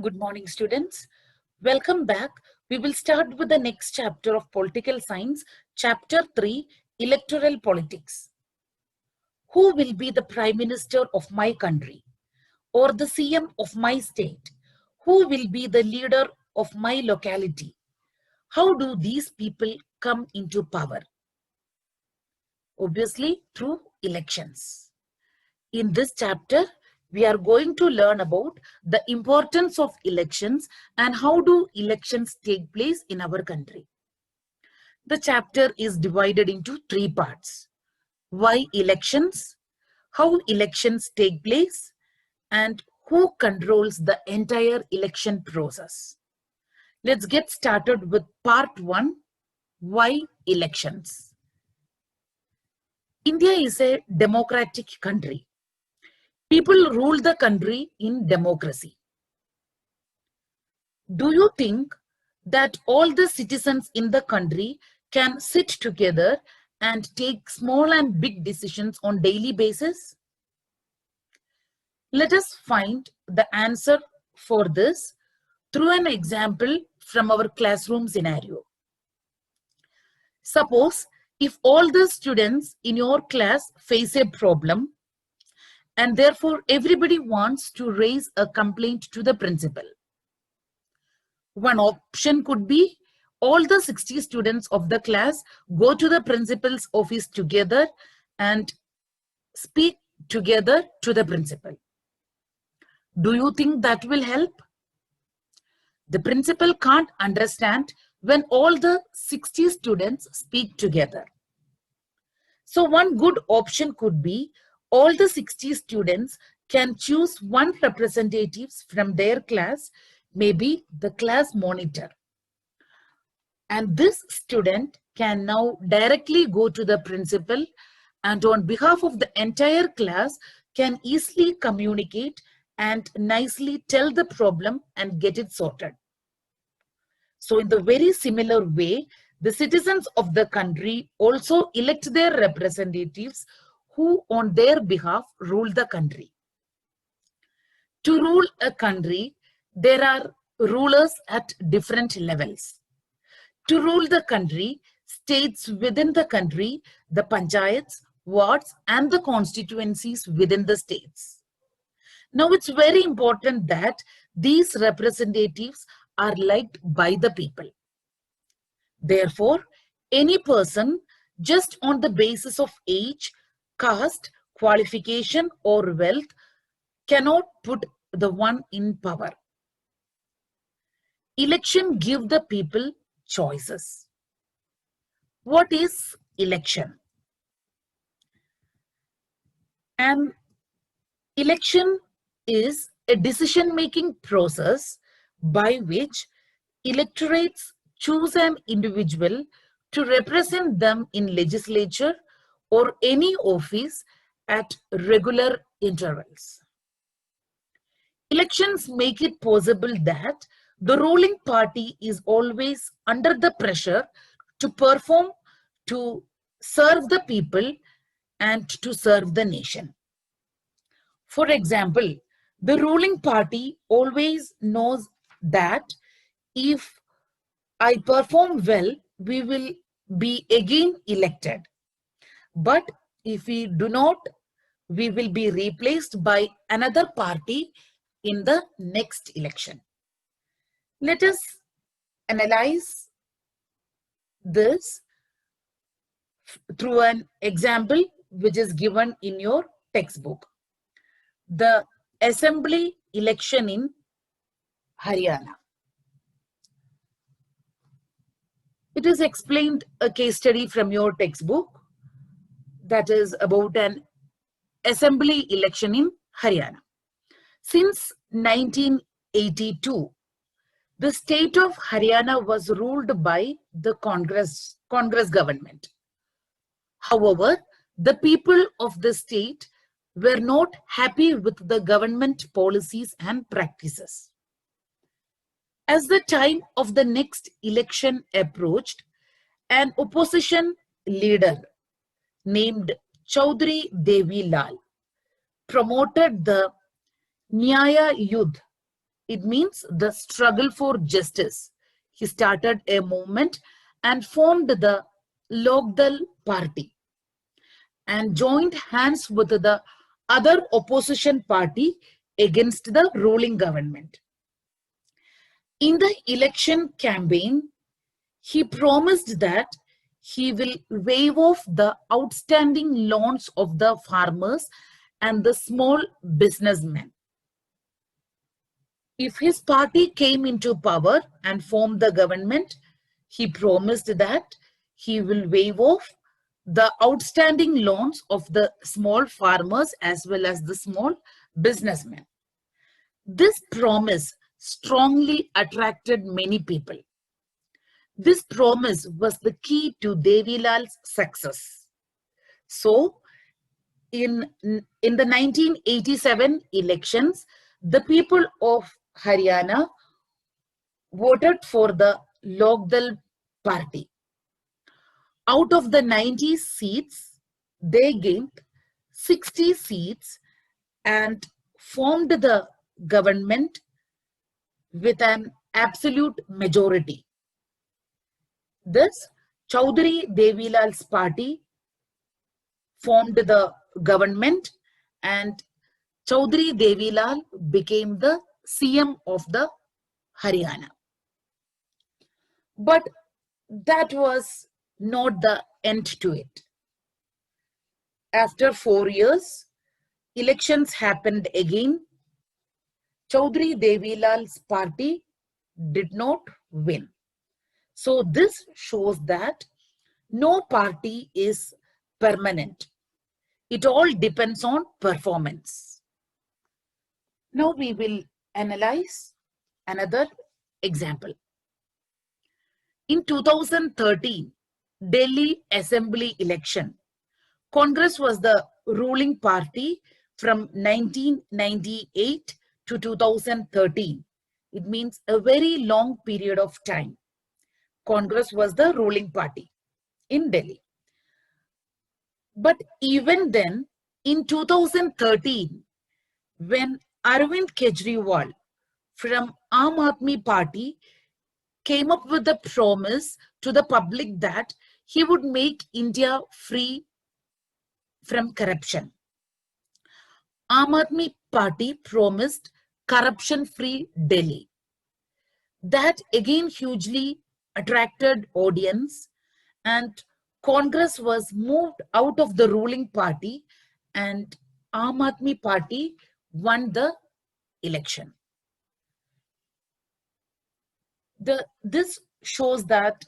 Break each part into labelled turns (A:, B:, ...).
A: Good morning, students. Welcome back. We will start with the next chapter of Political Science, Chapter 3, Electoral Politics. Who will be the Prime Minister of my country or the CM of my state? Who will be the leader of my locality? How do these people come into power? Obviously, through elections. In this chapter, we are going to learn about the importance of elections and how do elections take place in our country. The chapter is divided into three parts. Why elections, how elections take place, and who controls the entire election process. Let's get started with part 1, why elections. India is a democratic country. People rule the country in democracy. Do you think that all the citizens in the country can sit together and take small and big decisions on daily basis? Let us find the answer for this through an example from our classroom scenario. Suppose if all the students in your class face a problem and therefore everybody wants to raise a complaint to the principal. One option could be all the 60 students of the class go to the principal's office together and speak together to the principal. Do you think that will help? The principal can't understand when all the 60 students speak together. So one good option could be all the 60 students can choose one representative from their class, maybe the class monitor. And this student can now directly go to the principal and on behalf of the entire class can easily communicate and nicely tell the problem and get it sorted. So in the very similar way, the citizens of the country also elect their representatives who on their behalf rule the country. To rule a country, there are rulers at different levels. To rule the country, states within the country, the panchayats, wards, and the constituencies within the states. Now, it's very important that these representatives are liked by the people. Therefore, any person just on the basis of age, caste, qualification, or wealth cannot put the one in power. Election give the people choices. What is election? An election is a decision-making process by which electorates choose an individual to represent them in legislature or any office at regular intervals. Elections make it possible that the ruling party is always under the pressure to perform, to serve the people, and to serve the nation. For example, the ruling party always knows that if I perform well, we will be again elected. But if we do not, we will be replaced by another party in the next election. Let us analyze this through an example which is given in your textbook. The assembly election in Haryana. It is explained a case study from your textbook that is about an assembly election in Haryana. Since 1982, the state of Haryana was ruled by the Congress government. However, the people of the state were not happy with the government policies and practices. As the time of the next election approached, an opposition leader named Chaudhry Devi Lal promoted the Nyaya Yudh It means the struggle for justice. He started a movement and formed the Lokdal party and joined hands with the other opposition party against the ruling government. In the election campaign, he promised that he will waive off the outstanding loans of the farmers and the small businessmen. If his party came into power and formed the government, he promised that he will waive off the outstanding loans of the small farmers as well as the small businessmen. This promise strongly attracted many people. This promise was the key to Devilal's success. So, in the 1987 elections, the people of Haryana voted for the Lokdal party. Out of the 90 seats, they gained 60 seats and formed the government with an absolute majority. Thus, Chaudhary Devilal's party formed the government and Chaudhary Devilal became the CM of the Haryana. But that was not the end to it. After 4 years, elections happened again. Chaudhary Devilal's party did not win. So this shows that no party is permanent. It all depends on performance. Now we will analyze another example. In 2013, Delhi Assembly election, Congress was the ruling party from 1998 to 2013. It means a very long period of time. Congress was the ruling party in Delhi. But even then, in 2013, when Arvind Kejriwal from Aam Aadmi Party came up with the promise to the public that he would make India free from corruption, Aam Aadmi Party promised corruption-free Delhi. That again hugely attracted audience, and Congress was moved out of the ruling party and Aam Aadmi Party won the election. This shows that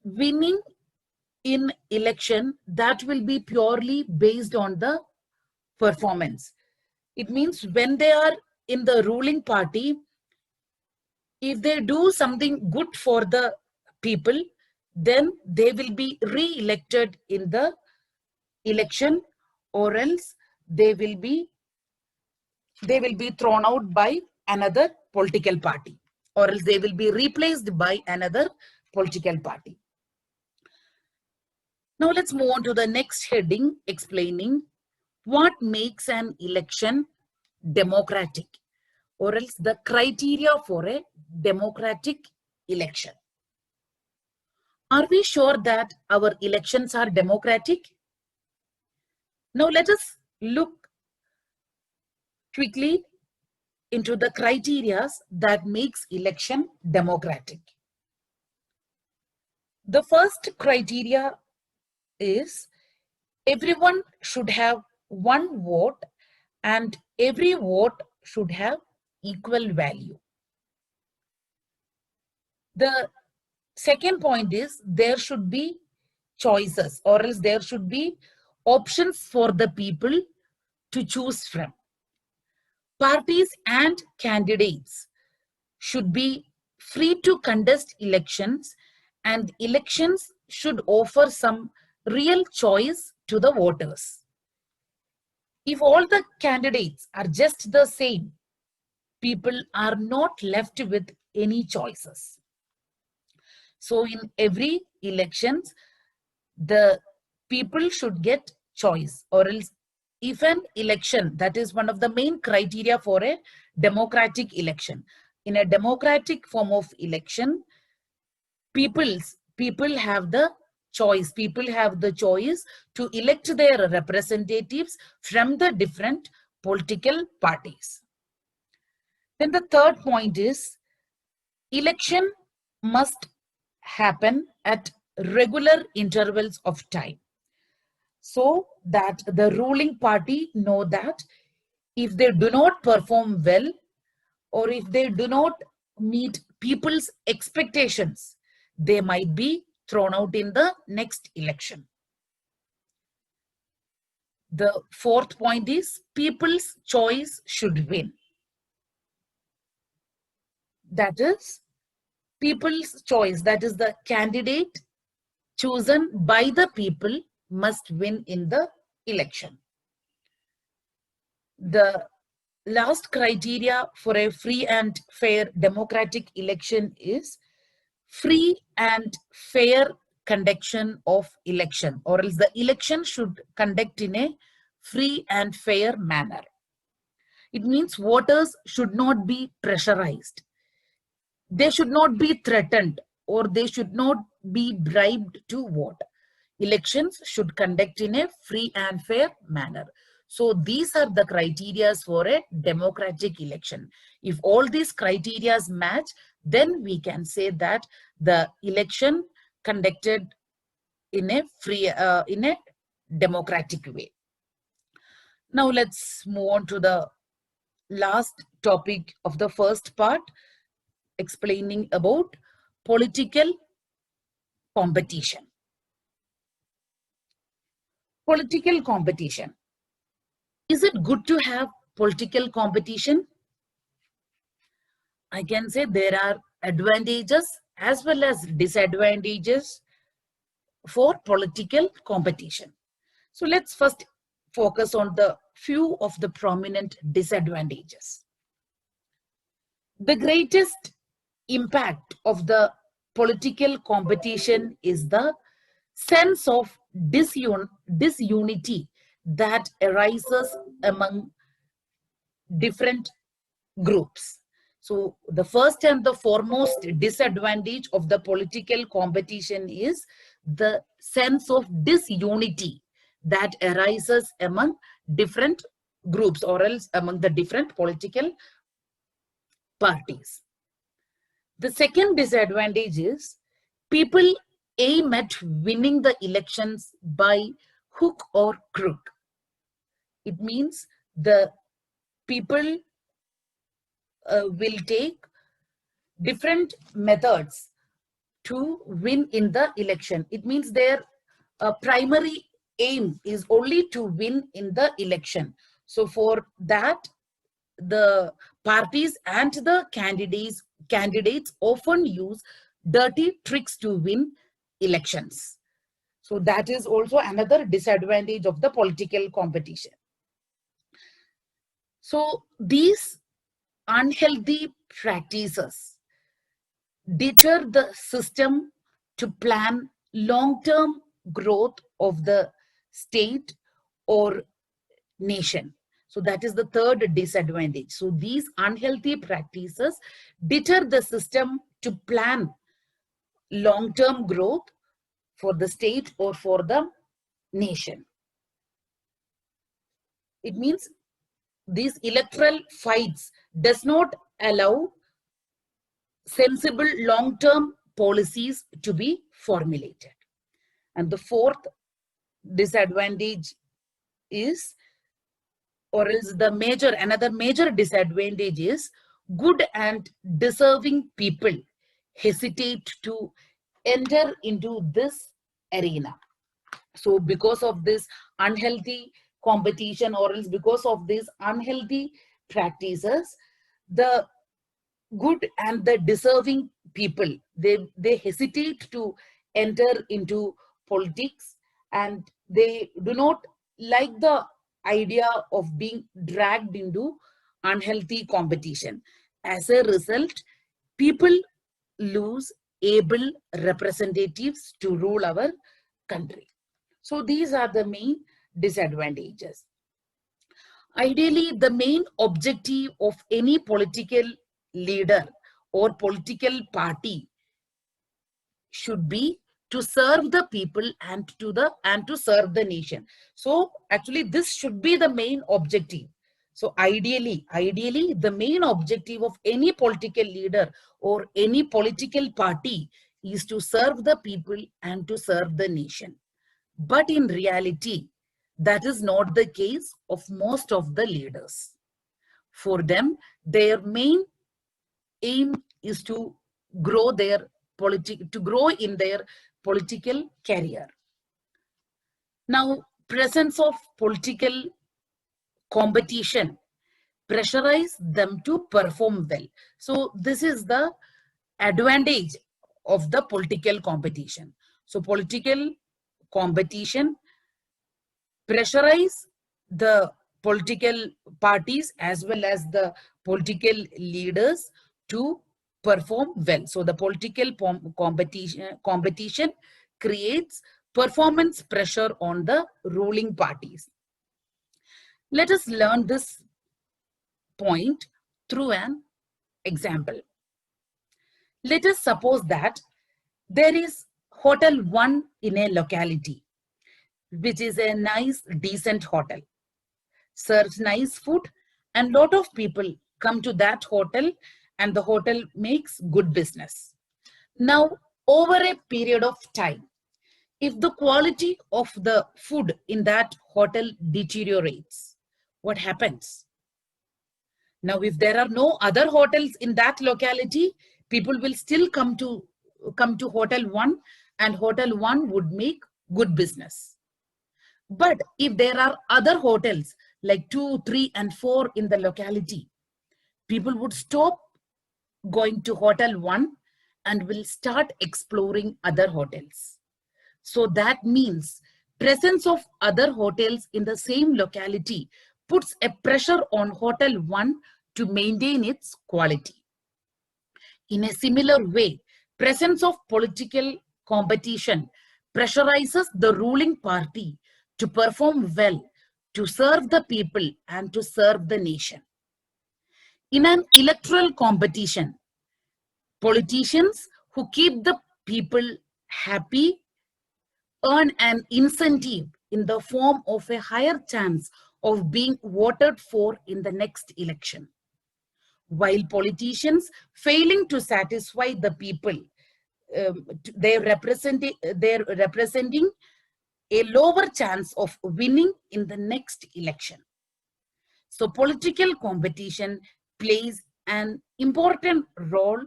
A: winning in election, that will be purely based on the performance. It means when they are in the ruling party, if they do something good for the people, then they will be re-elected in the election, or else they will be thrown out by another political party, or else they will be replaced by another political party. Now let's move on to the next heading, explaining what makes an election democratic, or else the criteria for a democratic election. Are we sure that our elections are democratic? Now let us look quickly into the criteria that makes election democratic. The first criteria is everyone should have one vote and every vote should have equal value. The second point is there should be choices, or else there should be options for the people to choose from. Parties and candidates should be free to contest elections, and elections should offer some real choice to the voters. If all the candidates are just the same, people are not left with any choices. So in every elections, the people should get choice, or else if an election, that is one of the main criteria for a democratic election. In a democratic form of election, people have the choice. People have the choice to elect their representatives from the different political parties. Then the third point is election must happen at regular intervals of time, so that the ruling party know that if they do not perform well, or if they do not meet people's expectations, they might be thrown out in the next election. The fourth point is people's choice should win. That is people's choice, that is the candidate chosen by the people must win in the election. The last criteria for a free and fair democratic election is free and fair conduction of election, or else the election should conduct in a free and fair manner. It means voters should not be pressurized. They should not be threatened, or they should not be bribed to vote. Elections should conduct in a free and fair manner. So these are the criteria for a democratic election. If all these criteria match, then we can say that the election conducted in a free, in a democratic way. Now let's move on to the last topic of the first part, explaining about political competition. Political competition. Is it good to have political competition? I can say there are advantages as well as disadvantages for political competition. So let's first focus on the few of the prominent disadvantages. The greatest impact of the political competition is the sense of disunity that arises among different groups. So the first and the foremost disadvantage of the political competition is the sense of disunity that arises among different groups, or else among the different political parties. The second disadvantage is people aim at winning the elections by hook or crook. It means the people will take different methods to win in the election. It means their primary aim is only to win in the election. So for that, the parties and the candidates often use dirty tricks to win elections. So that is also another disadvantage of the political competition. So these unhealthy practices deter the system to plan long-term growth of the state or nation. So that is the third disadvantage. So these unhealthy practices deter the system to plan long-term growth for the state or for the nation. It means these electoral fights does not allow sensible long-term policies to be formulated. And the fourth disadvantage is, or else another major disadvantage is, good and deserving people hesitate to enter into this arena. So because of this unhealthy competition, or else because of these unhealthy practices, the good and the deserving people, they hesitate to enter into politics, and they do not like the idea of being dragged into unhealthy competition. As a result, people lose able representatives to rule our country. So these are the main disadvantages. Ideally, the main objective of any political leader or political party should be to serve the people and to serve the nation. So actually this should be the main objective. So ideally the main objective of any political leader or any political party is to serve the people and to serve the nation. But in reality, that is not the case of most of the leaders. For them, their main aim is to grow in their political career. Now, presence of political competition pressurize them to perform well. So this is the advantage of the political competition. So political competition pressurize the political parties as well as the political leaders to perform well. So the political competition creates performance pressure on the ruling parties. Let us learn this point through an example. Let us suppose that there is Hotel 1 in a locality, which is a nice, decent hotel, serves nice food, and lot of people come to that hotel, and the hotel makes good business. Now, over a period of time, if the quality of the food in that hotel deteriorates, what happens? Now, if there are no other hotels in that locality, people will still come to Hotel 1, and Hotel 1 would make good business. But if there are other hotels like 2, 3, and 4 in the locality, people would stop going to Hotel 1 and will start exploring other hotels. So that means presence of other hotels in the same locality puts a pressure on Hotel 1 to maintain its quality. In a similar way, presence of political competition pressurizes the ruling party to perform well, to serve the people and to serve the nation. In an electoral competition, politicians who keep the people happy earn an incentive in the form of a higher chance of being voted for in the next election. While politicians failing to satisfy the people, they're representing a lower chance of winning in the next election. So political competition plays an important role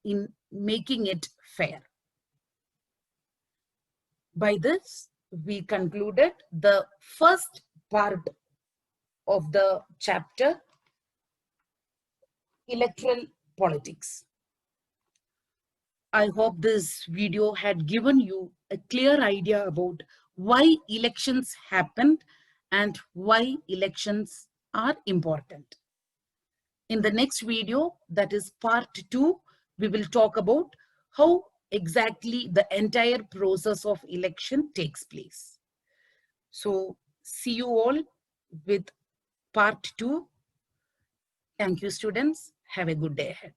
A: in making it fair. By this, we concluded the first part of the chapter, Electoral Politics. I hope this video had given you a clear idea about why elections happened and why elections are important. In the next video, that is part 2, we will talk about how exactly the entire process of election takes place. So see you all with part 2. Thank you, students. Have a good day ahead.